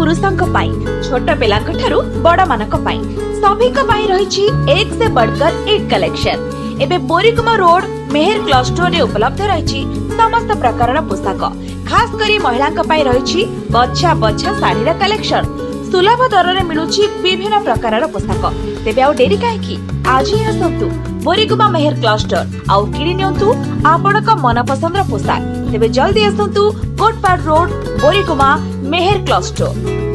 पुरुषों छोट पिला बड़ मान सभी रही एक से बढ़कर एक कलेक्शन। एबे बोरिकुमा रोड मेहर क्लस्टर रे उपलब्ध रही समस्त प्रकार पोशाक, खास करी महिला रही बछा बछा साड़ी कलेक्शन। सुलभ दर में मिलुछि विभिन्न प्रकार पोशाक। तेबे आउ डेरी काहेकि आज ही आसतु बोरिकुमा मेहर क्लस्टर आउ किणी नियंतु आपणक मनपसंद पोशाक। तेबे जल्दी आसतु कोटपाड़ रोड बोरिकुमा मेहर क्लस्टर।